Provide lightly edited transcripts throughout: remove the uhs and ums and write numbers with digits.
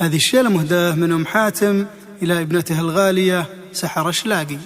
هذه الشيلة مهداة من أم حاتم إلى ابنته الغالية سحر شلاقي.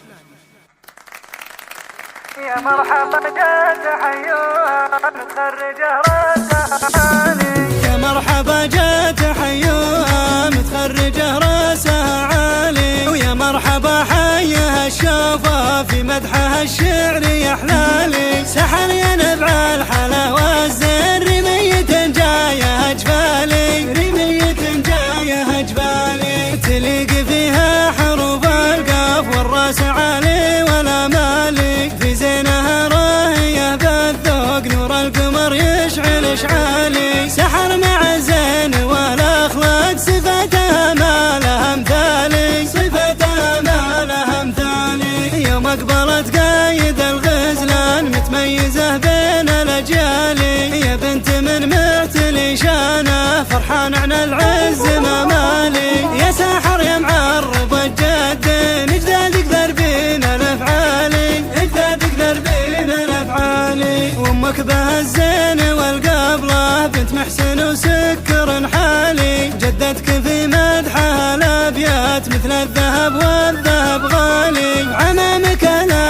يا مرحبا جات حيوان متخرجة راسها عالي، يا مرحبا جات حيوان متخرجة راسها عالي، ويا مرحبا حيها الشوفة في مدحها الشعر يا حلالي. سحر يا نبع الحلا والزين رمية جاية جبالي، رمية جاية جبالي، تليق فيها حروف القاف والراس عالي ولا مالي، في زينها راهية بالذوق نور القمر يشعل اشعالي. سحر مع الزين والاخلاق صفتها ما لها مثالي، صفتها ما لها مثالي. يوم اقبلت قايد الغزلان متميزة بين الاجيال، يا بنت من معتلي شانه فرحان عن العز ما مالي. يا ساحر يا معرب الجد اجدادك ذربين الافعالي، اجدادك ذربين الافعالي. وامك بها الزين والقبله بنت محسن وسكر حالي، جدتك في مدحها الابيات مثل الذهب والذهب غالي. عمامك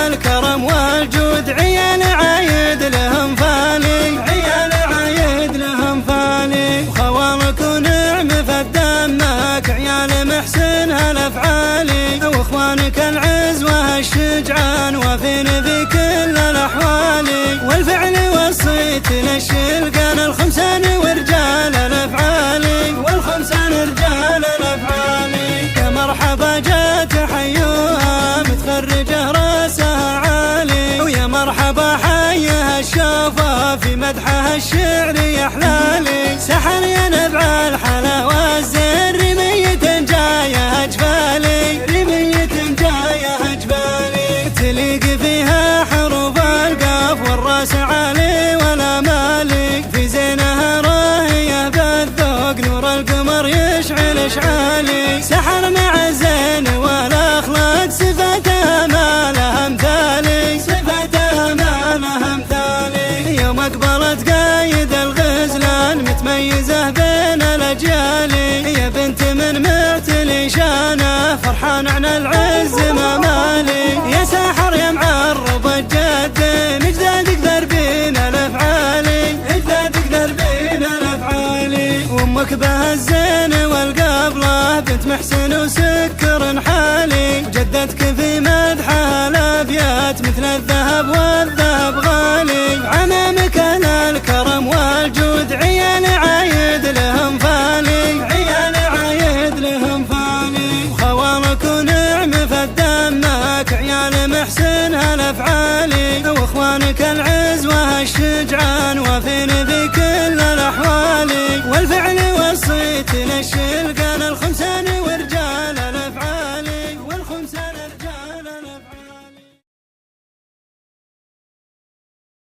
الكرم والجود عيال عايد لهم فالي، عيال عايد لهم فالي. وخوالك ونعم فدمك عيال محسنها الافعالي، واخوانك العز والشجعان وافين في كل الاحوال. والفعل وصيت للشلقان الخمسان ورجال الافعالي، والخمسان رجال الافعالي. يا مرحبا جات حيوها متخرجة راسها عالي، ويا مرحبا حيها الشوفة في مدحها الشعر يا حلالي. سحر يا نبع الحلا والزين رمية جاية جبالي، رمية جاية جبالي، تليق فيها حروف القاف والراس عالي ولا مالي، في زينها راهية بالذوق نور القمر يشعل اشعالي. سحر مع الزين والاخلاق صفتها ما لها مثالي، صفتها ما لها مثالي. يوم اقبلت قايد الغزلان متميزة بين الاجيال، يا بنت من معتلي شانه فرحان عن العز ما مالي. يا ساحر يا معرب الجد اجدادك ذربين الافعالي، اجدادك ذربين الافعالي. وامك بها الزين والقبله بنت محسن وسكر حالي، جدتك في مدحها الابيات مثل الذهب والذهب غالي. عمامك الكرم والجود عيال عايد لهم فالي، عيال عايد لهم فالي. وخوالك ونعم فدمك عيال محسنها الافعالي، واخوانك العز والشجعان وافين